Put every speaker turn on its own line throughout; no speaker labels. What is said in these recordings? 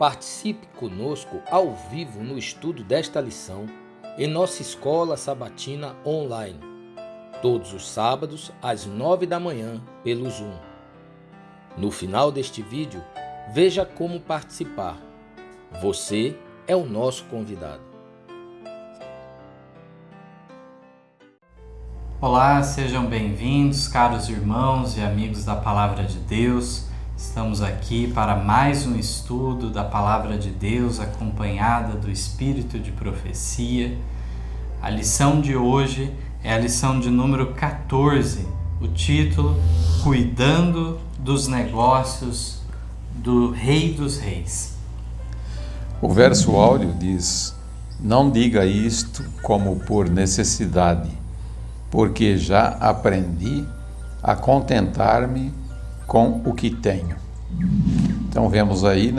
Participe conosco ao vivo no estudo desta lição em nossa escola sabatina online, todos os sábados às 9 da manhã pelo Zoom. No final deste vídeo, veja como participar. Você é o nosso convidado.
Olá, sejam bem-vindos, caros irmãos e amigos da Palavra de Deus. Estamos aqui para mais um estudo da Palavra de Deus acompanhada do Espírito de Profecia. A lição de hoje é a lição de número 14, o título Cuidando dos Negócios do Rei dos Reis.
O verso áureo diz: não diga isto como por necessidade, porque já aprendi a contentar-me com o que tenho. Então vemos aí,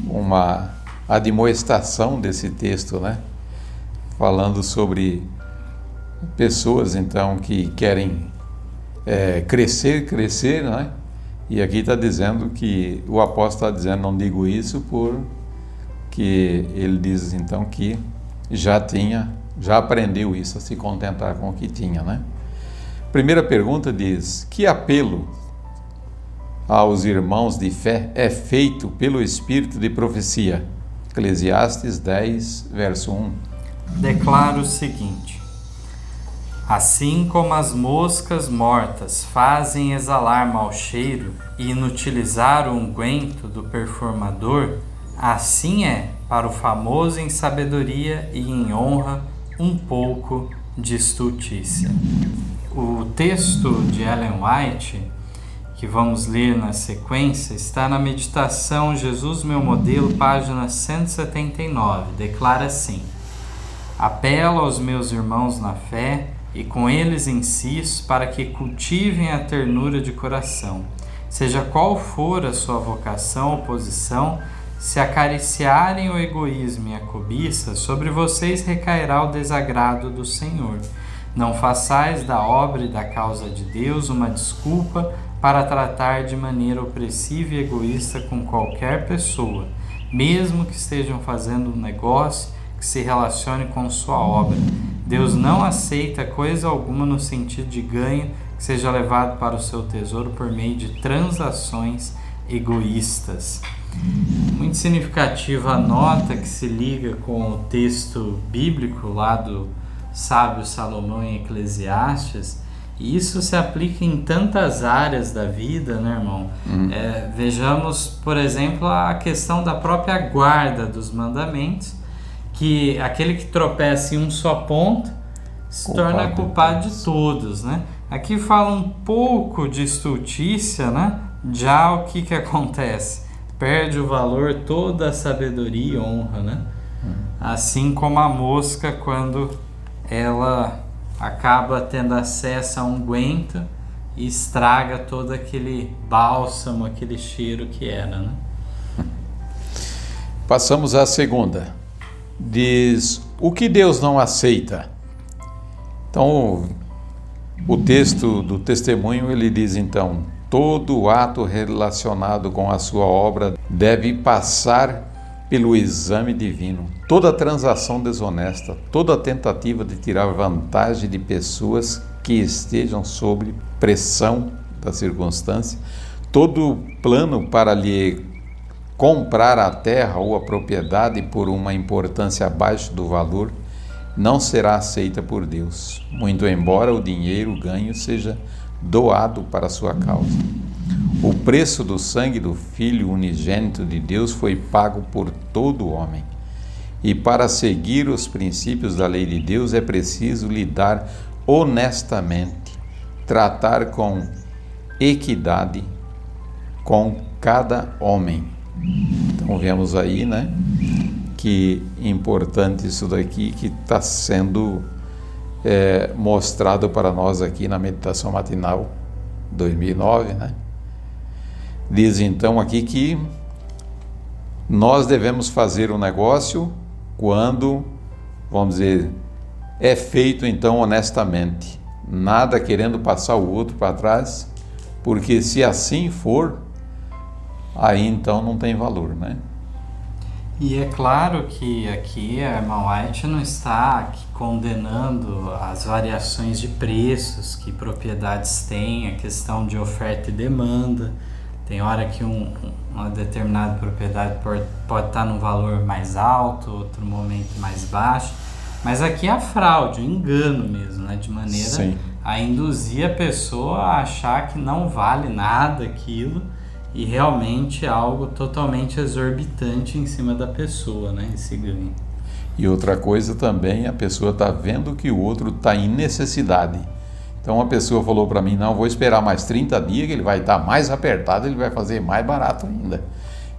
uma admoestação desse texto, falando sobre pessoas então que querem crescer, e aqui está dizendo que o apóstolo está dizendo, não digo isso porque ele diz então que já aprendeu isso, a se contentar com o que tinha, Primeira pergunta diz: que apelo aos irmãos de fé é feito pelo Espírito de profecia? Eclesiastes 10, verso 1.
Declara o seguinte: assim como as moscas mortas fazem exalar mau cheiro e inutilizar o unguento do perfumador, assim é para o famoso em sabedoria e em honra um pouco de estultícia. O texto de Ellen White, que vamos ler na sequência, está na Meditação Jesus Meu Modelo, página 179. Declara assim: apelo aos meus irmãos na fé e com eles insisto para que cultivem a ternura de coração. Seja qual for a sua vocação ou posição, se acariciarem o egoísmo e a cobiça, sobre vocês recairá o desagrado do Senhor. Não façais da obra e da causa de Deus uma desculpa para tratar de maneira opressiva e egoísta com qualquer pessoa, mesmo que estejam fazendo um negócio que se relacione com sua obra. Deus não aceita coisa alguma no sentido de ganho que seja levado para o seu tesouro por meio de transações egoístas. Muito significativa a nota que se liga com o texto bíblico lá do sábio Salomão em Eclesiastes, e isso se aplica em tantas áreas da vida, irmão? Vejamos, por exemplo, a questão da própria guarda dos mandamentos, que aquele que tropeça em um só ponto se torna culpado de todos, Aqui fala um pouco de estultícia, Já o que acontece? Perde o valor toda a sabedoria e honra, Assim como a mosca, quando ela acaba tendo acesso a um unguento e estraga todo aquele bálsamo, aquele cheiro que era,
Passamos à segunda. Diz: o que Deus não aceita? Então, o texto do testemunho, ele diz então: todo ato relacionado com a sua obra deve passar pelo exame divino. Toda transação desonesta, toda tentativa de tirar vantagem de pessoas que estejam sob pressão da circunstância, todo plano para lhe comprar a terra ou a propriedade por uma importância abaixo do valor, não será aceita por Deus, muito embora o dinheiro ganho seja doado para a sua causa. O preço do sangue do Filho unigênito de Deus foi pago por todo homem. E para seguir os princípios da lei de Deus é preciso lidar honestamente, tratar com equidade com cada homem. Então vemos aí, que importante isso daqui que está sendo mostrado para nós aqui na Meditação Matinal 2009, Diz então aqui que nós devemos fazer um negócio quando, vamos dizer, é feito então honestamente, nada querendo passar o outro para trás, porque se assim for, aí então não tem valor,
E é claro que aqui a irmã White não está aqui condenando as variações de preços que propriedades têm, a questão de oferta e demanda. Tem hora que uma determinada propriedade pode estar num valor mais alto, outro momento mais baixo. Mas aqui é a fraude, o engano mesmo, né? De maneira
Sim.
a induzir a pessoa a achar que não vale nada aquilo e realmente é algo totalmente exorbitante em cima da pessoa, né? Esse ganho.
E outra coisa também, a pessoa está vendo que o outro está em necessidade. Então a pessoa falou para mim, não, vou esperar mais 30 dias que ele vai estar mais apertado, ele vai fazer mais barato ainda.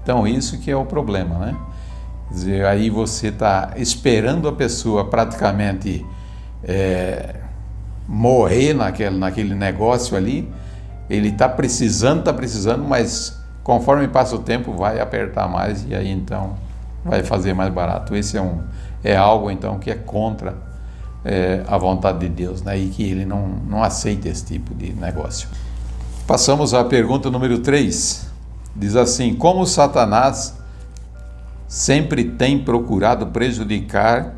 Então isso que é o problema, né? Quer dizer, aí você está esperando a pessoa praticamente morrer naquele negócio ali. Ele está precisando, mas conforme passa o tempo vai apertar mais e aí então vai fazer mais barato. Esse é algo então que é contra a vontade de Deus, né? E que ele não aceita esse tipo de negócio. Passamos à pergunta número 3. Diz assim: como Satanás sempre tem procurado prejudicar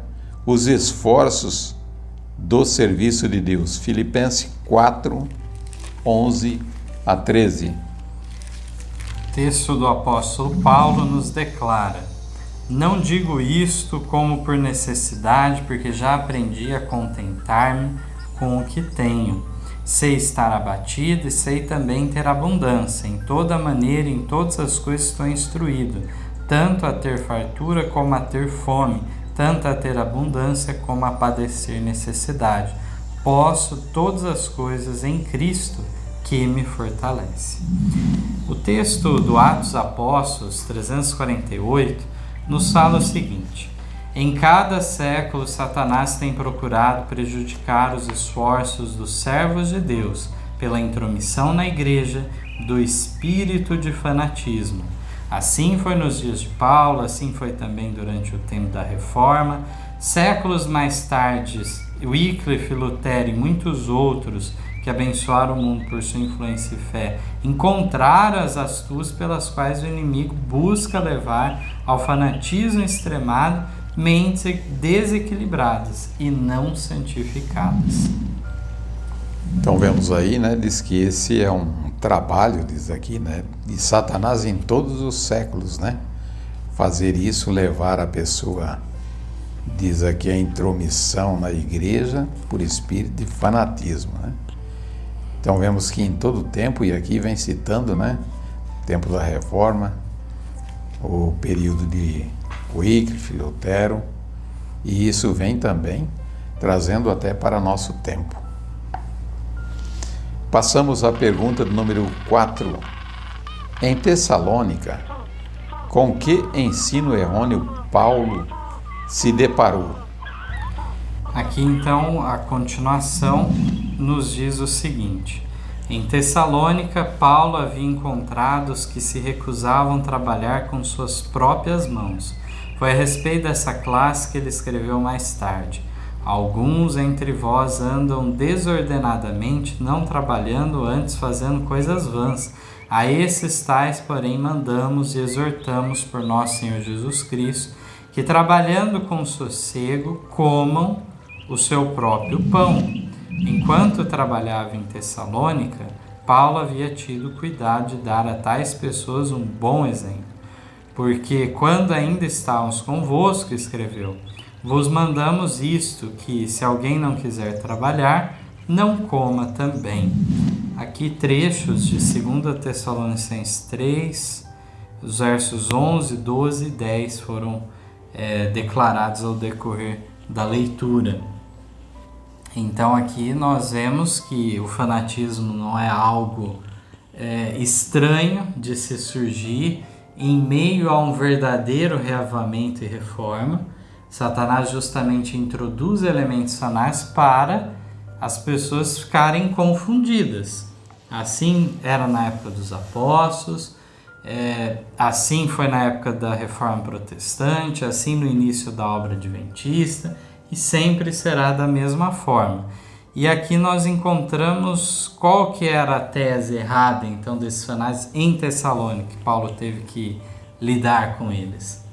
os esforços do serviço de Deus? Filipenses 4, 11 a 13.
O texto do apóstolo Paulo nos declara: não digo isto como por necessidade, porque já aprendi a contentar-me com o que tenho. Sei estar abatido e sei também ter abundância. Em toda maneira, em todas as coisas estou instruído, tanto a ter fartura como a ter fome, tanto a ter abundância como a padecer necessidade. Posso todas as coisas em Cristo que me fortalece. O texto do Atos Apóstolos 348 nos fala o seguinte: em cada século Satanás tem procurado prejudicar os esforços dos servos de Deus pela intromissão na igreja do espírito de fanatismo. Assim foi nos dias de Paulo, assim foi também durante o tempo da Reforma. Séculos mais tarde, Wycliffe, Lutero e muitos outros que abençoaram o mundo por sua influência e fé encontraram as astúcias pelas quais o inimigo busca levar ao fanatismo extremado mentes desequilibradas e não santificadas.
Então vemos aí, né, diz que esse é um trabalho, diz aqui, né, de Satanás em todos os séculos, né, fazer isso, levar a pessoa, diz aqui, a intromissão na igreja por espírito de fanatismo, né. Então vemos que em todo o tempo, e aqui vem citando, né, o tempo da Reforma, o período de Wycliffe, Lutero, e isso vem também trazendo até para nosso tempo. Passamos à pergunta número 4. Em Tessalônica, com que ensino errôneo Paulo se deparou?
Aqui então a continuação nos diz o seguinte: em Tessalônica, Paulo havia encontrado os que se recusavam a trabalhar com suas próprias mãos. Foi a respeito dessa classe que ele escreveu mais tarde: alguns entre vós andam desordenadamente, não trabalhando, antes fazendo coisas vãs. A esses tais, porém, mandamos e exortamos por nosso Senhor Jesus Cristo, que trabalhando com sossego, comam o seu próprio pão. Enquanto trabalhava em Tessalônica, Paulo havia tido cuidado de dar a tais pessoas um bom exemplo. Porque quando ainda estávamos convosco, escreveu, vos mandamos isto, que se alguém não quiser trabalhar, não coma também. Aqui trechos de 2 Tessalonicenses 3, os versos 11, 12 e 10 foram declarados ao decorrer da leitura. Então aqui nós vemos que o fanatismo não é algo estranho de se surgir em meio a um verdadeiro reavivamento e reforma. Satanás justamente introduz elementos fanais para as pessoas ficarem confundidas. Assim era na época dos apóstolos, assim foi na época da Reforma Protestante, assim no início da obra adventista, e sempre será da mesma forma. E aqui nós encontramos qual que era a tese errada, então, desses fanais em Tessalônica, que Paulo teve que lidar com eles.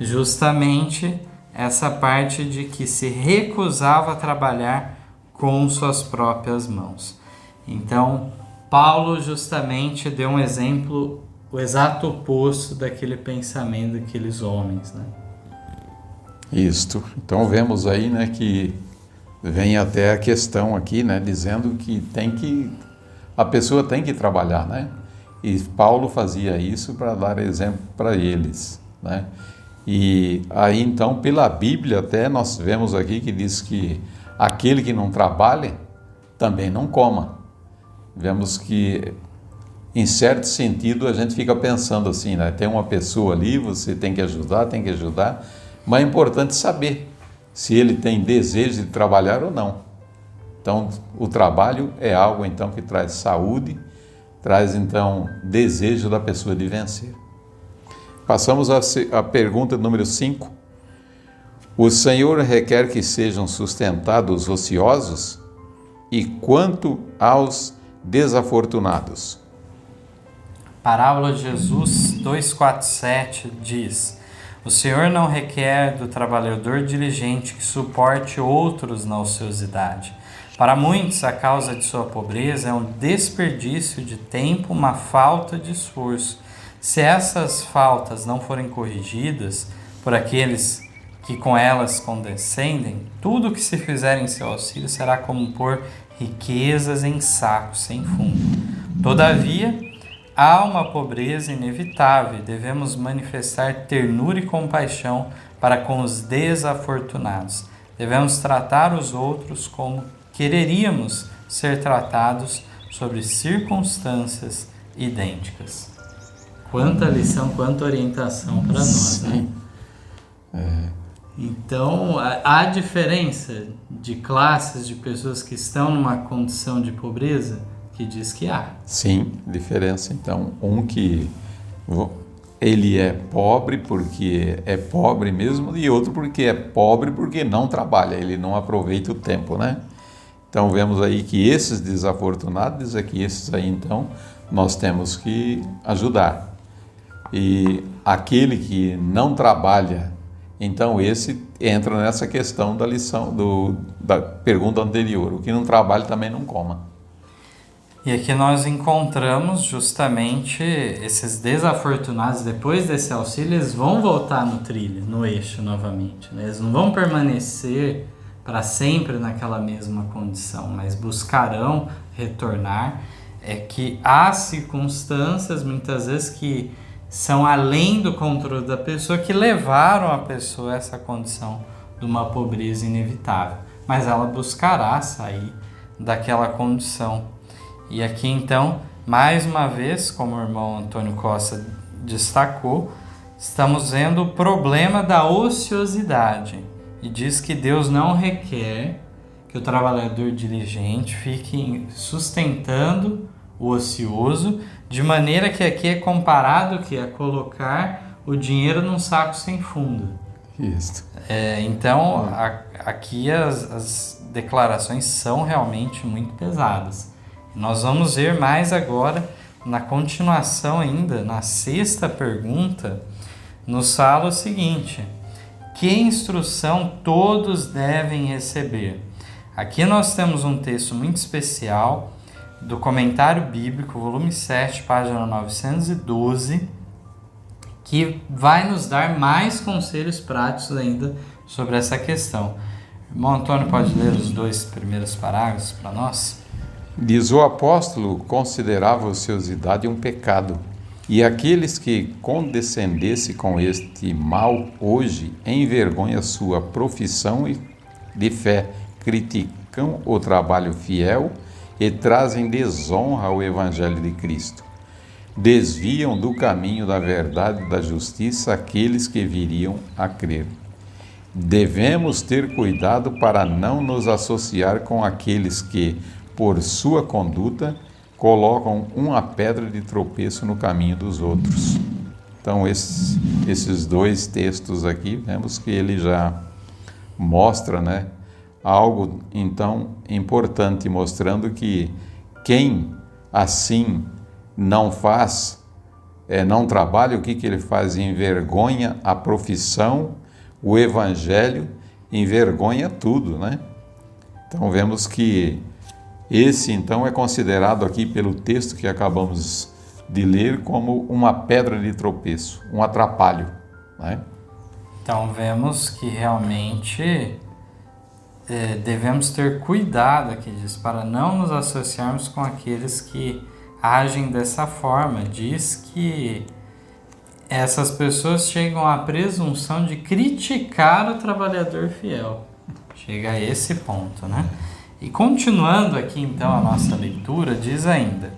justamente essa parte de que se recusava a trabalhar com suas próprias mãos. Então, Paulo justamente deu um exemplo, o exato oposto daquele pensamento daqueles homens, né?
Isto. Então vemos aí, né, que vem até a questão aqui, né, dizendo que a pessoa tem que trabalhar, né? E Paulo fazia isso para dar exemplo para eles, né? E aí então, pela Bíblia até nós vemos aqui que diz que aquele que não trabalha também não coma. Vemos que, em certo sentido, a gente fica pensando assim, né? Tem uma pessoa ali, você tem que ajudar, mas é importante saber se ele tem desejo de trabalhar ou não. Então, o trabalho é algo então que traz saúde, traz então desejo da pessoa de vencer. Passamos à pergunta número 5. O Senhor requer que sejam sustentados os ociosos? E quanto aos desafortunados?
Parábola de Jesus 2,47 diz: o Senhor não requer do trabalhador diligente que suporte outros na ociosidade. Para muitos, a causa de sua pobreza é um desperdício de tempo, uma falta de esforço. Se essas faltas não forem corrigidas por aqueles que com elas condescendem, tudo o que se fizer em seu auxílio será como pôr riquezas em sacos sem fundo. Todavia, há uma pobreza inevitável e devemos manifestar ternura e compaixão para com os desafortunados. Devemos tratar os outros como quereríamos ser tratados sobre circunstâncias idênticas. Quanta lição, quanta orientação para nós, né? Então, há diferença de classes de pessoas que estão numa condição de pobreza? Que diz que há.
Sim, diferença. Então, um que ele é pobre porque é pobre mesmo, e outro porque é pobre porque não trabalha, ele não aproveita o tempo, né? Então, vemos aí que esses desafortunados, esses aí, então, nós temos que ajudar. E aquele que não trabalha, então esse entra nessa questão da lição, da pergunta anterior. O que não trabalha também não coma.
E aqui nós encontramos justamente esses desafortunados, depois desse auxílio, eles vão voltar no trilho, no eixo novamente, né? Eles não vão permanecer para sempre naquela mesma condição, mas buscarão retornar. É que há circunstâncias, muitas vezes, que são além do controle da pessoa, que levaram a pessoa a essa condição de uma pobreza inevitável. Mas ela buscará sair daquela condição. E aqui então, mais uma vez, como o irmão Antônio Costa destacou, estamos vendo o problema da ociosidade. E diz que Deus não requer que o trabalhador diligente fique sustentando o ocioso, de maneira que aqui é comparado que é colocar o dinheiro num saco sem fundo.
Isso.
Então, aqui as declarações são realmente muito pesadas. Nós vamos ver mais agora, na continuação ainda, na 6ª pergunta, nos fala o seguinte: que instrução todos devem receber? Aqui nós temos um texto muito especial do Comentário Bíblico, volume 7, página 912, que vai nos dar mais conselhos práticos ainda sobre essa questão. Irmão Antônio, pode ler os 2 primeiros parágrafos para nós?
Diz: o apóstolo considerava a ociosidade um pecado, e aqueles que condescendessem com este mal hoje envergonham sua profissão de fé, criticam o trabalho fiel e trazem desonra ao Evangelho de Cristo. Desviam do caminho da verdade e da justiça aqueles que viriam a crer. Devemos ter cuidado para não nos associar com aqueles que, por sua conduta, colocam uma pedra de tropeço no caminho dos outros. Então, esses 2 textos aqui, vemos que ele já mostra, né, algo, então, importante, mostrando que quem assim não faz, não trabalha, o que ele faz? Envergonha a profissão, o evangelho, envergonha tudo, né? Então vemos que esse então é considerado aqui pelo texto que acabamos de ler como uma pedra de tropeço, um atrapalho, né?
Então vemos que realmente devemos ter cuidado aqui disso, para não nos associarmos com aqueles que agem dessa forma. Diz que essas pessoas chegam à presunção de criticar o trabalhador fiel. Chega a esse ponto, né? E continuando aqui então a nossa leitura, diz ainda: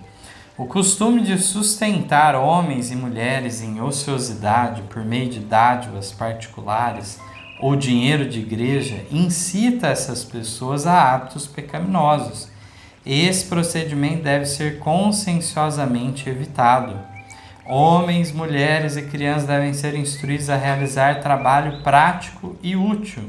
o costume de sustentar homens e mulheres em ociosidade por meio de dádivas particulares ou dinheiro de igreja incita essas pessoas a atos pecaminosos. Esse procedimento deve ser conscienciosamente evitado. Homens, mulheres e crianças devem ser instruídos a realizar trabalho prático e útil.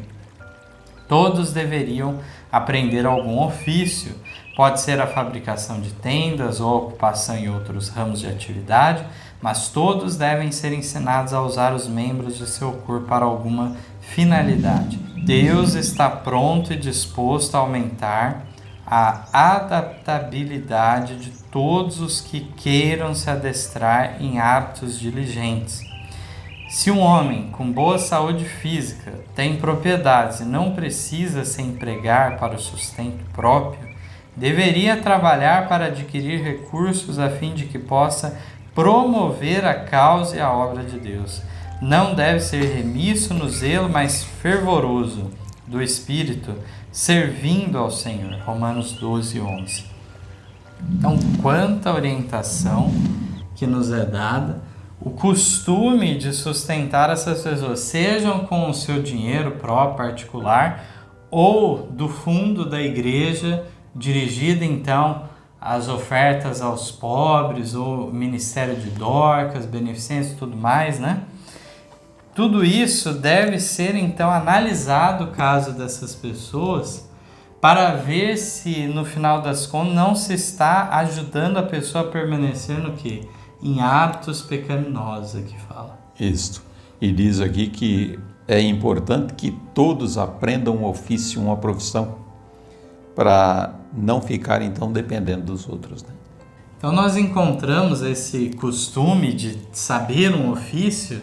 Todos deveriam aprender algum ofício. Pode ser a fabricação de tendas ou a ocupação em outros ramos de atividade, mas todos devem ser ensinados a usar os membros de seu corpo para alguma finalidade. Deus está pronto e disposto a aumentar a adaptabilidade de todos os que queiram se adestrar em hábitos diligentes. Se um homem com boa saúde física tem propriedades e não precisa se empregar para o sustento próprio, deveria trabalhar para adquirir recursos a fim de que possa promover a causa e a obra de Deus. Não deve ser remisso no zelo, mas fervoroso do Espírito, servindo ao Senhor. Romanos 12:11. Então, quanta orientação que nos é dada, o costume de sustentar essas pessoas, sejam com o seu dinheiro próprio, particular, ou do fundo da igreja, dirigida então às ofertas aos pobres, ou ministério de Dorcas, beneficência e tudo mais, né? Tudo isso deve ser então analisado o caso dessas pessoas para ver se no final das contas não se está ajudando a pessoa a permanecer no quê? Em hábitos pecaminosos, aqui fala.
Isto. E diz aqui que é importante que todos aprendam um ofício, uma profissão, para não ficar então dependendo dos outros, né?
Então nós encontramos esse costume de saber um ofício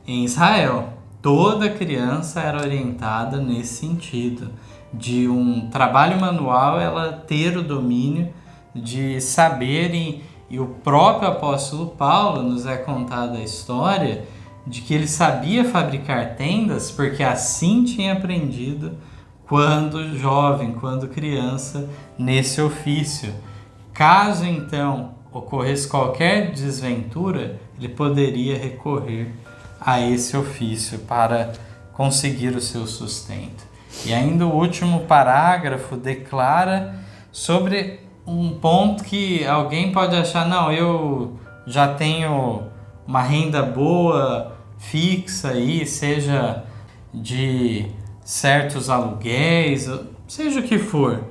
em Israel. Toda criança era orientada nesse sentido, de um trabalho manual, ela ter o domínio de saber, e o próprio apóstolo Paulo nos é contada a história de que ele sabia fabricar tendas porque assim tinha aprendido quando jovem, quando criança, nesse ofício. Caso então ocorresse qualquer desventura, ele poderia recorrer a esse ofício para conseguir o seu sustento. E ainda o último parágrafo declara sobre um ponto que alguém pode achar: não, eu já tenho uma renda boa, fixa aí, seja de certos aluguéis, seja o que for,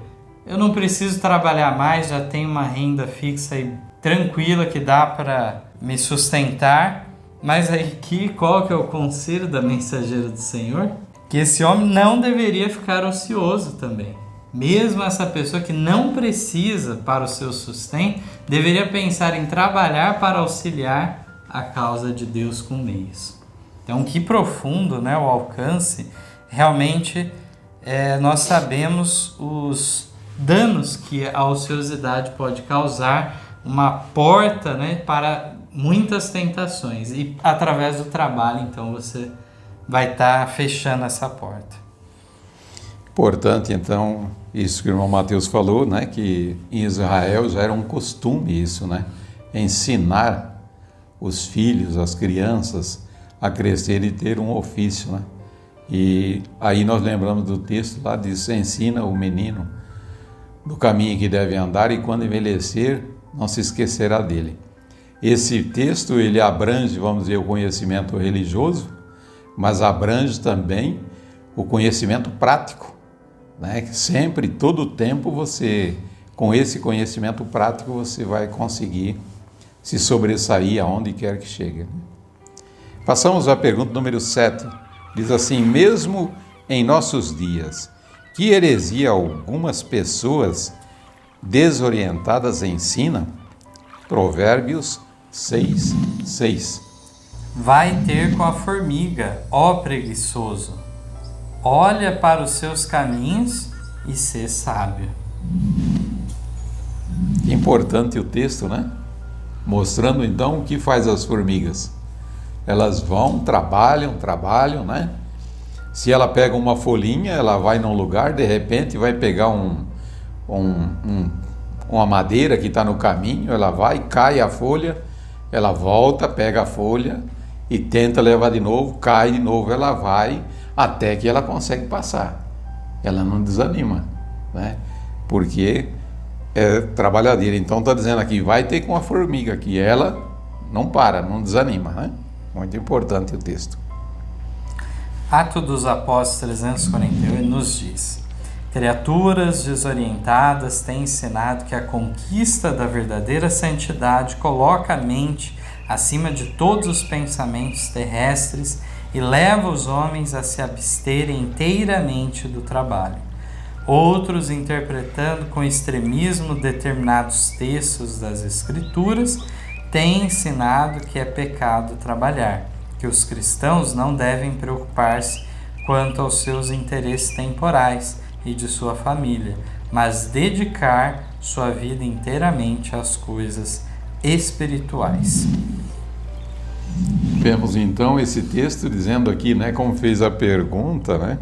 eu não preciso trabalhar mais, já tenho uma renda fixa e tranquila que dá para me sustentar. Mas aqui, qual que é o conselho da mensageira do Senhor? Que esse homem não deveria ficar ocioso também. Mesmo essa pessoa que não precisa para o seu sustento, deveria pensar em trabalhar para auxiliar a causa de Deus com meios. Então, que profundo, né, o alcance. Realmente, nós sabemos os danos que a ociosidade pode causar, uma porta, né, para muitas tentações. E através do trabalho, então, você vai estar fechando essa porta.
Importante, então, isso que o irmão Mateus falou, né, que em Israel já era um costume isso, né, ensinar os filhos, as crianças a crescer e ter um ofício, né. E aí nós lembramos do texto lá, diz: ensina o menino do caminho que deve andar e quando envelhecer não se esquecerá dele. Esse texto, ele abrange, vamos dizer, o conhecimento religioso, mas abrange também o conhecimento prático, né? Sempre, todo o tempo, você, com esse conhecimento prático, você vai conseguir se sobressair aonde quer que chegue. Passamos à pergunta número 7. Diz assim: mesmo em nossos dias, que heresia algumas pessoas desorientadas ensinam? Provérbios 6:6.
Vai ter com a formiga, ó preguiçoso. Olha para os seus caminhos e sê sábio.
Importante o texto, né? Mostrando então o que faz as formigas. Elas vão, trabalham, né? Se ela pega uma folhinha, ela vai num lugar, de repente vai pegar uma madeira que está no caminho, ela vai, cai a folha, ela volta, pega a folha e tenta levar de novo, cai de novo, ela vai até que ela consegue passar. Ela não desanima, né? Porque é trabalhadeira. Então está dizendo aqui, vai ter com a formiga, que ela não para, não desanima, né? Muito importante o texto.
Atos dos Apóstolos 348 nos diz: criaturas desorientadas têm ensinado que a conquista da verdadeira santidade coloca a mente acima de todos os pensamentos terrestres e leva os homens a se absterem inteiramente do trabalho. Outros, interpretando com extremismo determinados textos das Escrituras, têm ensinado que é pecado trabalhar, que os cristãos não devem preocupar-se quanto aos seus interesses temporais e de sua família, mas dedicar sua vida inteiramente às coisas espirituais.
Vemos então esse texto dizendo aqui, né, como fez a pergunta, né,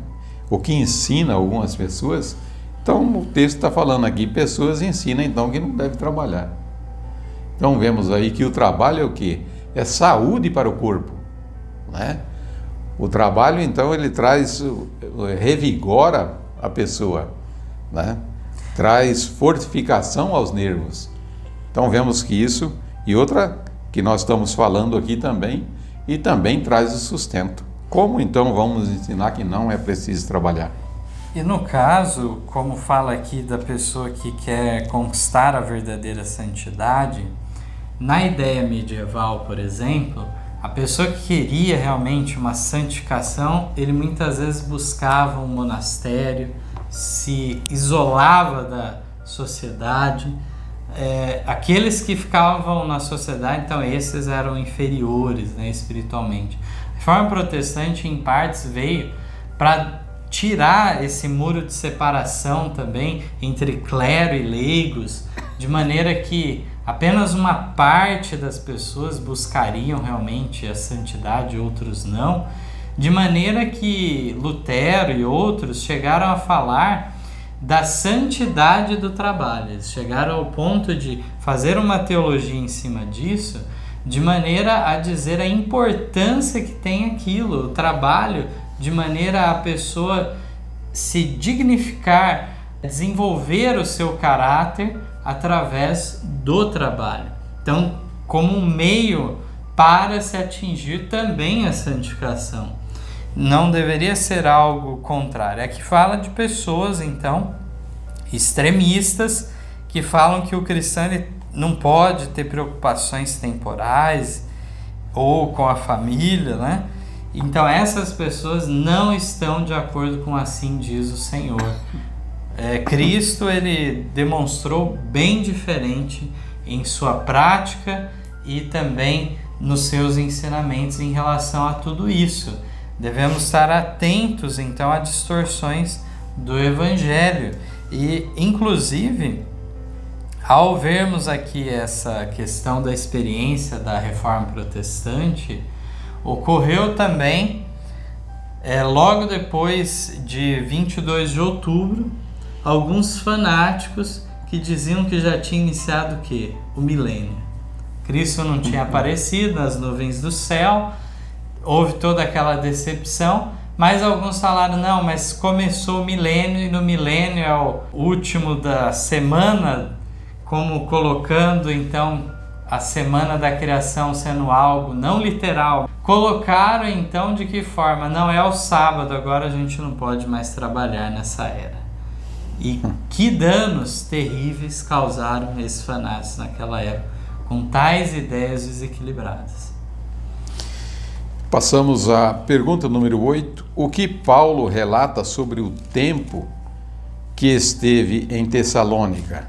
o que ensina algumas pessoas. Então o texto está falando aqui, pessoas ensinam então que não deve trabalhar. Então vemos aí que o trabalho é o quê? É saúde para o corpo, né? O trabalho então ele revigora a pessoa, né? Traz fortificação aos nervos. Então vemos que isso, e outra que nós estamos falando aqui também, e também traz o sustento. Como então vamos ensinar que não é preciso trabalhar?
E no caso, como fala aqui da pessoa que quer conquistar a verdadeira santidade, na ideia medieval, por exemplo, a pessoa que queria realmente uma santificação, ele muitas vezes buscava um monastério, se isolava da sociedade. Aqueles que ficavam na sociedade, então esses eram inferiores, né, espiritualmente. A reforma protestante, em partes, veio para tirar esse muro de separação também entre clero e leigos, de maneira que apenas uma parte das pessoas buscariam realmente a santidade, outros não, de maneira que Lutero e outros chegaram a falar da santidade do trabalho. Eles chegaram ao ponto de fazer uma teologia em cima disso, de maneira a dizer a importância que tem aquilo, o trabalho, de maneira a pessoa se dignificar, desenvolver o seu caráter através do trabalho. Então, como um meio para se atingir também a santificação. Não deveria ser algo contrário. Aqui fala de pessoas, então, extremistas, que falam que o cristão não pode ter preocupações temporais ou com a família, né? Então, essas pessoas não estão de acordo com assim diz o Senhor. Cristo, ele demonstrou bem diferente em sua prática e também nos seus ensinamentos em relação a tudo isso. Devemos estar atentos, então, a distorções do Evangelho. E, inclusive, ao vermos aqui essa questão da experiência da Reforma Protestante, ocorreu também, logo depois de 22 de outubro, alguns fanáticos que diziam que já tinha iniciado o quê? O milênio. Cristo não tinha aparecido nas nuvens do céu, houve toda aquela decepção, mas alguns falaram, não, mas começou o milênio e no milênio é o último da semana, como colocando então a semana da criação sendo algo não literal. Colocaram então de que forma? Não é o sábado, agora a gente não pode mais trabalhar nessa era. E que danos terríveis causaram esses fanáticos naquela época com tais ideias desequilibradas.
Passamos à pergunta número 8. O que Paulo relata sobre o tempo que esteve em Tessalônica?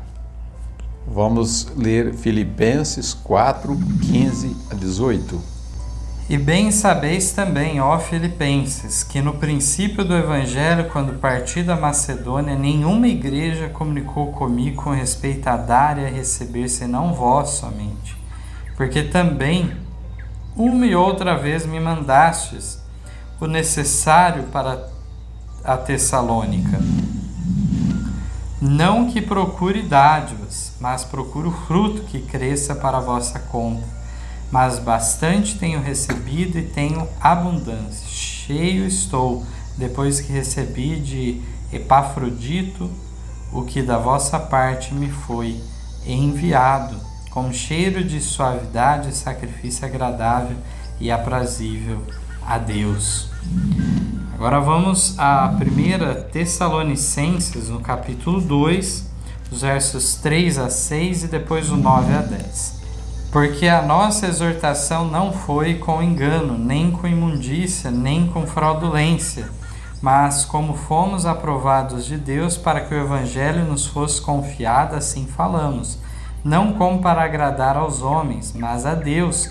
Vamos ler Filipenses 4, 15 a 18.
E bem sabeis também, ó Filipenses, que no princípio do Evangelho, quando parti da Macedônia, nenhuma igreja comunicou comigo com respeito a dar e a receber, senão vós somente. Porque também, uma e outra vez me mandastes o necessário para a Tessalônica. Não que procure dádivas, mas procure o fruto que cresça para a vossa conta. Mas bastante tenho recebido e tenho abundância. Cheio estou, depois que recebi de Epafrodito o que da vossa parte me foi enviado, com cheiro de suavidade e sacrifício agradável e aprazível a Deus. Agora vamos à 1 Tessalonicenses, no capítulo 2, os versos 3 a 6 e depois o 9 a 10. Porque a nossa exortação não foi com engano, nem com imundícia, nem com fraudulência, mas como fomos aprovados de Deus para que o Evangelho nos fosse confiado, assim falamos, não como para agradar aos homens, mas a Deus,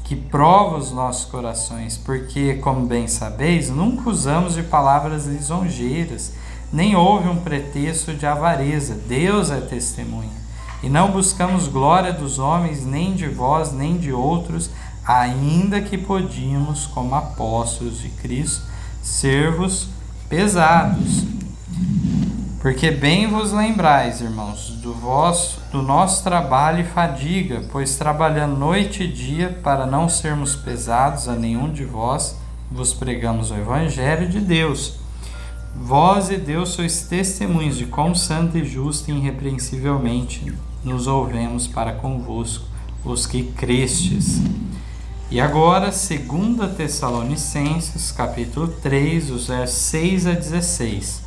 que prova os nossos corações, porque, como bem sabeis, nunca usamos de palavras lisonjeiras, nem houve um pretexto de avareza. Deus é testemunha. E não buscamos glória dos homens, nem de vós, nem de outros, ainda que podíamos, como apóstolos de Cristo, ser-vos pesados. Porque bem vos lembrais, irmãos, do nosso trabalho e fadiga, pois trabalhando noite e dia, para não sermos pesados a nenhum de vós, vos pregamos o Evangelho de Deus. Vós e Deus sois testemunhos de quão santo e justo e irrepreensivelmente nos ouvemos para convosco, os que crestes. E agora, 2 Tessalonicenses, capítulo 3, os versos 6 a 16.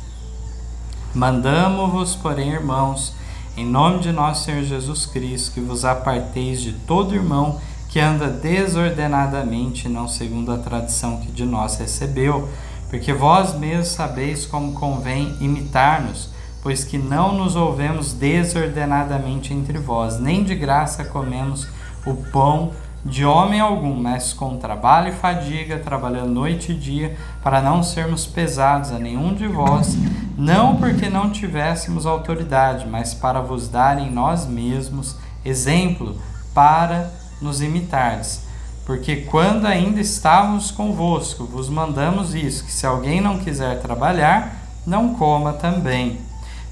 Mandamo-vos, porém, irmãos, em nome de nosso Senhor Jesus Cristo, que vos aparteis de todo irmão que anda desordenadamente, não segundo a tradição que de nós recebeu, porque vós mesmos sabeis como convém imitar-nos, pois que não nos ouvemos desordenadamente entre vós, nem de graça comemos o pão de homem algum, mas com trabalho e fadiga, trabalhando noite e dia, para não sermos pesados a nenhum de vós, não porque não tivéssemos autoridade, mas para vos dar em nós mesmos exemplo, para nos imitardes. Porque quando ainda estávamos convosco, vos mandamos isso, que se alguém não quiser trabalhar, não coma também.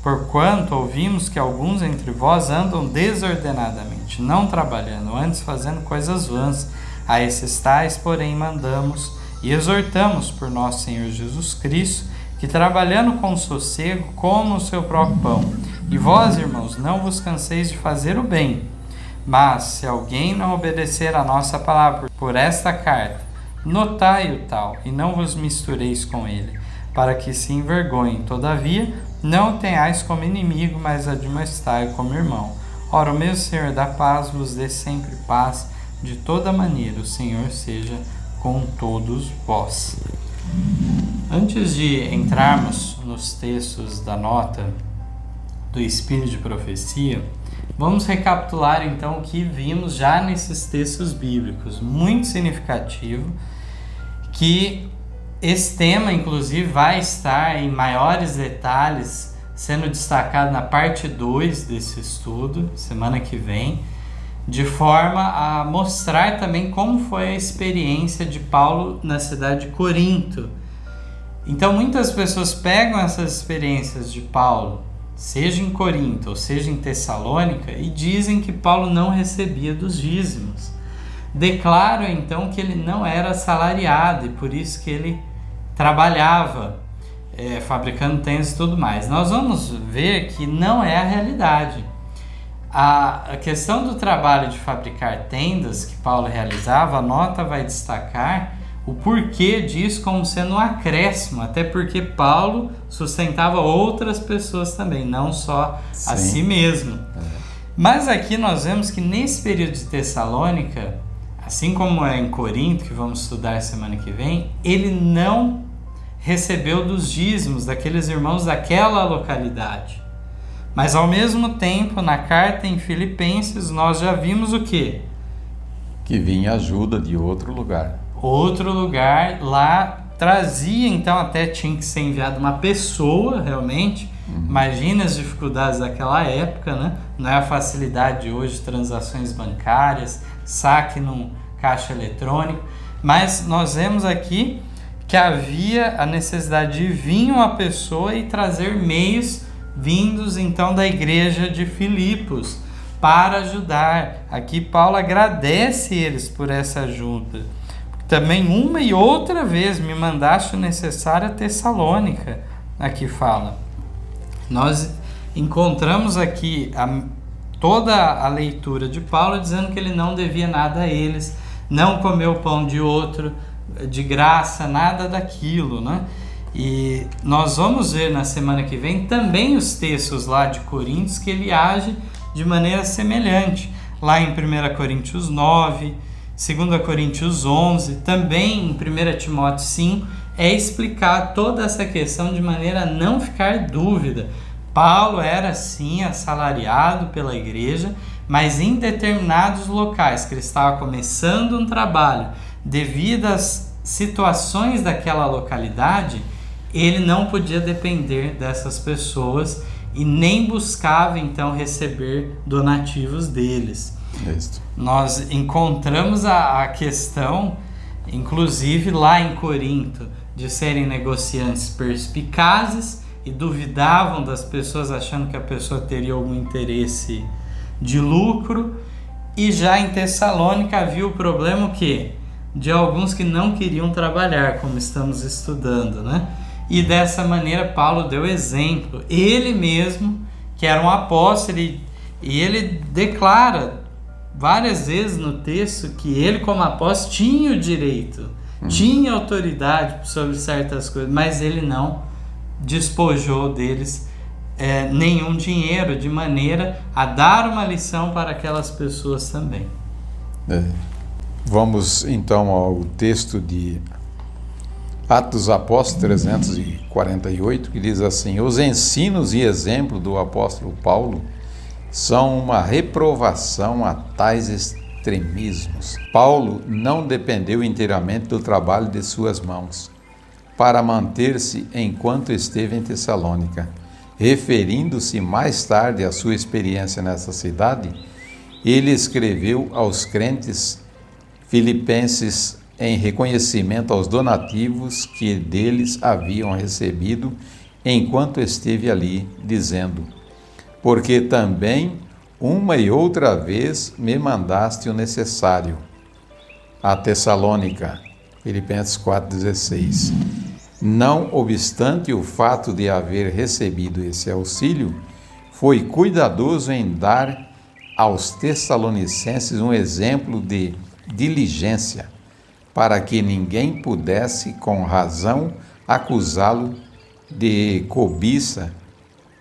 Porquanto ouvimos que alguns entre vós andam desordenadamente, não trabalhando, antes fazendo coisas vãs. A esses tais, porém, mandamos e exortamos por nosso Senhor Jesus Cristo, que trabalhando com sossego, comam o seu próprio pão. E vós, irmãos, não vos canseis de fazer o bem. Mas, se alguém não obedecer a nossa palavra por esta carta, notai o tal, e não vos mistureis com ele, para que se envergonhem. Todavia, não tenhais como inimigo, mas admoestai como irmão. Ora, o mesmo Senhor da paz vos dê sempre paz, de toda maneira. O Senhor seja com todos vós. Antes de entrarmos nos textos da nota do Espírito de Profecia, vamos recapitular então o que vimos já nesses textos bíblicos, muito significativo, que esse tema, inclusive, vai estar em maiores detalhes sendo destacado na parte 2 desse estudo, semana que vem, de forma a mostrar também como foi a experiência de Paulo na cidade de Corinto. Então, muitas pessoas pegam essas experiências de Paulo, seja em Corinto ou seja em Tessalônica, e dizem que Paulo não recebia dos dízimos. Declaram, então, que ele não era assalariado e por isso que ele trabalhava fabricando tênis e tudo mais. Nós vamos ver que não é a realidade. A questão do trabalho de fabricar tendas que Paulo realizava, a nota vai destacar o porquê disso como sendo um acréscimo, até porque Paulo sustentava outras pessoas também, não só a si mesmo. Mas aqui nós vemos que nesse período de Tessalônica, assim como é em Corinto, que vamos estudar semana que vem, ele não recebeu dos dízimos daqueles irmãos daquela localidade. Mas ao mesmo tempo, na carta em Filipenses, nós já vimos o quê?
Que vinha ajuda de outro lugar.
Outro lugar lá trazia, então até tinha que ser enviado uma pessoa realmente. Imagina as dificuldades daquela época, né? Não é a facilidade de hoje, transações bancárias, saque num caixa eletrônico, mas nós vemos aqui que havia a necessidade de vir uma pessoa e trazer meios vindos então da igreja de Filipos para ajudar. Aqui Paulo agradece eles por essa ajuda. Também uma e outra vez me mandaste o necessário a Tessalônica, aqui fala. Nós encontramos aqui toda a leitura de Paulo dizendo que ele não devia nada a eles, não comeu pão de outro, de graça, nada daquilo, né? E nós vamos ver na semana que vem também os textos lá de Coríntios que ele age de maneira semelhante. Lá em 1 Coríntios 9, 2 Coríntios 11, também em 1 Timóteo 5, é explicar toda essa questão de maneira a não ficar dúvida. Paulo era sim assalariado pela igreja, mas em determinados locais que ele estava começando um trabalho, devido às situações daquela localidade, ele não podia depender dessas pessoas e nem buscava então receber donativos deles.
Isso.
Nós encontramos a questão, inclusive lá em Corinto, de serem negociantes perspicazes e duvidavam das pessoas, achando que a pessoa teria algum interesse de lucro. E já em Tessalônica havia o problema de alguns que não queriam trabalhar, como estamos estudando, né? E dessa maneira Paulo deu exemplo. Ele mesmo, que era um apóstolo, e ele declara várias vezes no texto que ele, como apóstolo, tinha o direito, tinha autoridade sobre certas coisas, mas ele não despojou deles nenhum dinheiro, de maneira a dar uma lição para aquelas pessoas também.
Vamos então ao texto de Atos dos Apóstolos 348, que diz assim: os ensinos e exemplos do apóstolo Paulo são uma reprovação a tais extremismos. Paulo não dependeu inteiramente do trabalho de suas mãos para manter-se enquanto esteve em Tessalônica. Referindo-se mais tarde à sua experiência nessa cidade, ele escreveu aos crentes filipenses em reconhecimento aos donativos que deles haviam recebido enquanto esteve ali, dizendo: porque também uma e outra vez me mandaste o necessário a Tessalônica. Filipenses 4,16. Não obstante o fato de haver recebido esse auxílio, foi cuidadoso em dar aos Tessalonicenses um exemplo de diligência, para que ninguém pudesse, com razão, acusá-lo de cobiça,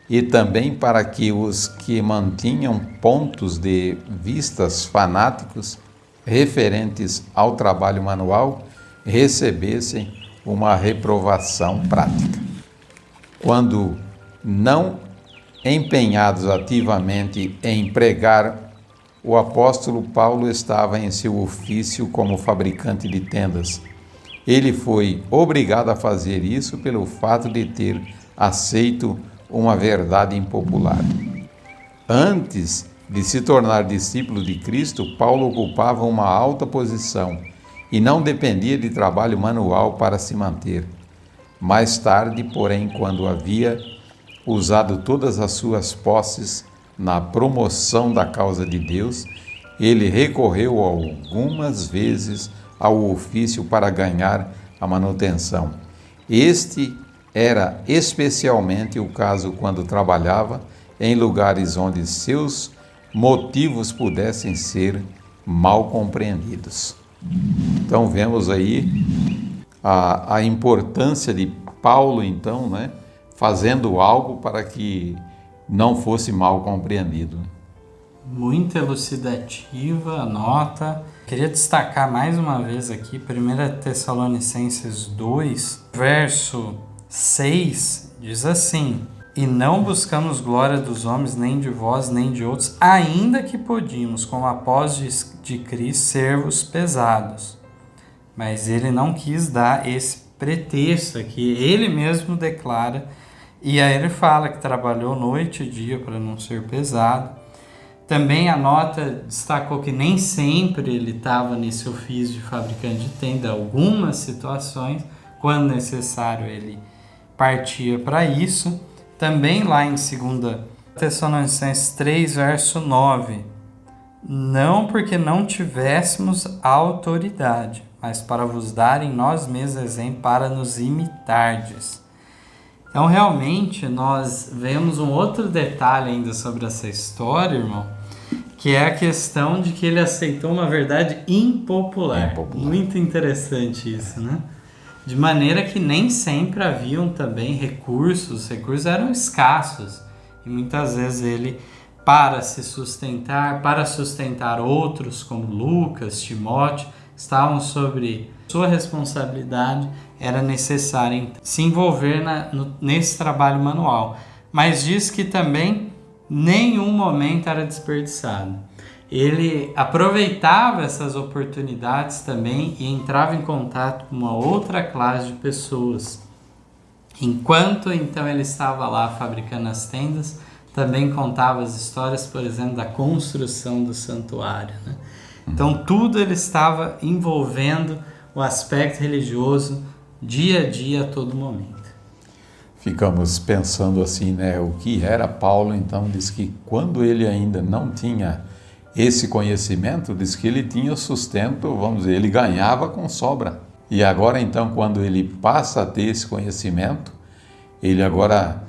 e também para que os que mantinham pontos de vistas fanáticos referentes ao trabalho manual recebessem uma reprovação prática. Quando não empenhados ativamente em pregar, o apóstolo Paulo estava em seu ofício como fabricante de tendas. Ele foi obrigado a fazer isso pelo fato de ter aceito uma verdade impopular. Antes de se tornar discípulo de Cristo, Paulo ocupava uma alta posição e não dependia de trabalho manual para se manter. Mais tarde, porém, quando havia usado todas as suas posses na promoção da causa de Deus, ele recorreu algumas vezes ao ofício para ganhar a manutenção. Este era especialmente o caso quando trabalhava em lugares onde seus motivos pudessem ser mal compreendidos. Então vemos aí a importância de Paulo, então, fazendo algo para que não fosse mal compreendido.
muito elucidativa a nota. Queria destacar mais uma vez aqui, 1 Tessalonicenses 2, verso 6, diz assim: e não buscamos glória dos homens, nem de vós, nem de outros, ainda que podíamos, como apóstolos de Cristo, servos pesados. Mas ele não quis dar esse pretexto aqui, ele mesmo declara, e aí ele fala que trabalhou noite e dia para não ser pesado. Também a nota destacou que nem sempre ele estava nesse ofício de fabricante de tenda, algumas situações, quando necessário ele partia para isso. Também lá em 2 Tessalonicenses 3, verso 9, não porque não tivéssemos autoridade, mas para vos dar em nós mesmos exemplo, para nos imitardes. Então, realmente, nós vemos um outro detalhe ainda sobre essa história, irmão, que é a questão de que ele aceitou uma verdade impopular. Muito interessante isso, né? De maneira que nem sempre haviam também recursos, os recursos eram escassos. E muitas vezes ele, para se sustentar, para sustentar outros como Lucas, Timóteo, estavam sobre sua responsabilidade, era necessário se envolver nesse trabalho manual. Mas diz que também nenhum momento era desperdiçado. Ele aproveitava essas oportunidades também e entrava em contato com uma outra classe de pessoas. Enquanto então ele estava lá fabricando as tendas, também contava as histórias, por exemplo, da construção do santuário, né? Então tudo ele estava envolvendo o aspecto religioso dia a dia, a todo momento.
Ficamos pensando assim, né? O que era Paulo, então, diz que quando ele ainda não tinha esse conhecimento, diz que ele tinha sustento, vamos dizer, ele ganhava com sobra. E agora, então, quando ele passa a ter esse conhecimento, ele agora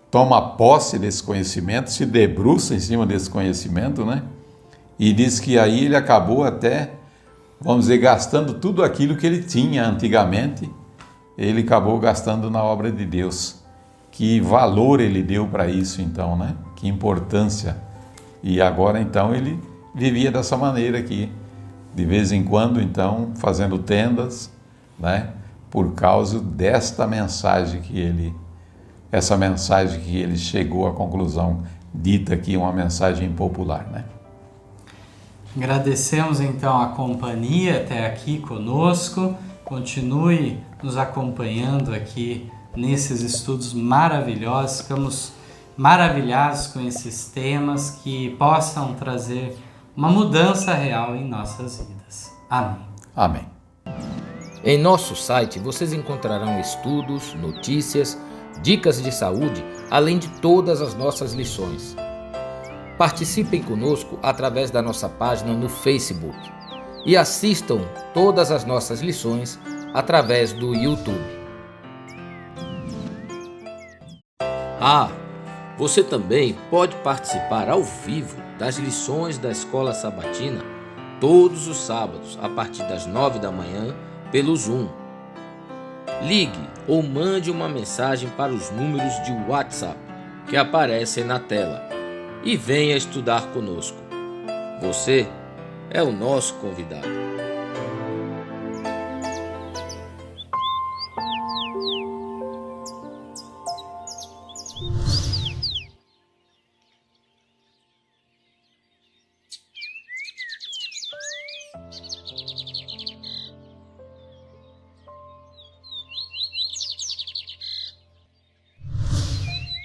toma posse desse conhecimento, se debruça em cima desse conhecimento, né? E diz que aí ele acabou até, vamos dizer, gastando tudo aquilo que ele tinha antigamente, ele acabou gastando na obra de Deus. Que valor ele deu para isso, então, né? Que importância. E agora, então, ele vivia dessa maneira aqui, de vez em quando, então, fazendo tendas, né? Por causa desta mensagem essa mensagem que ele chegou à conclusão, dita aqui, uma mensagem popular, né?
Agradecemos então a companhia até aqui conosco. Continue nos acompanhando aqui nesses estudos maravilhosos. Ficamos maravilhados com esses temas que possam trazer uma mudança real em nossas vidas. Amém.
Amém.
Em nosso site vocês encontrarão estudos, notícias, dicas de saúde, além de todas as nossas lições. Participem conosco através da nossa página no Facebook e assistam todas as nossas lições através do YouTube. Você também pode participar ao vivo das lições da Escola Sabatina todos os sábados a partir das 9 da manhã pelo Zoom. Ligue ou mande uma mensagem para os números de WhatsApp que aparecem na tela e venha estudar conosco. Você é o nosso convidado.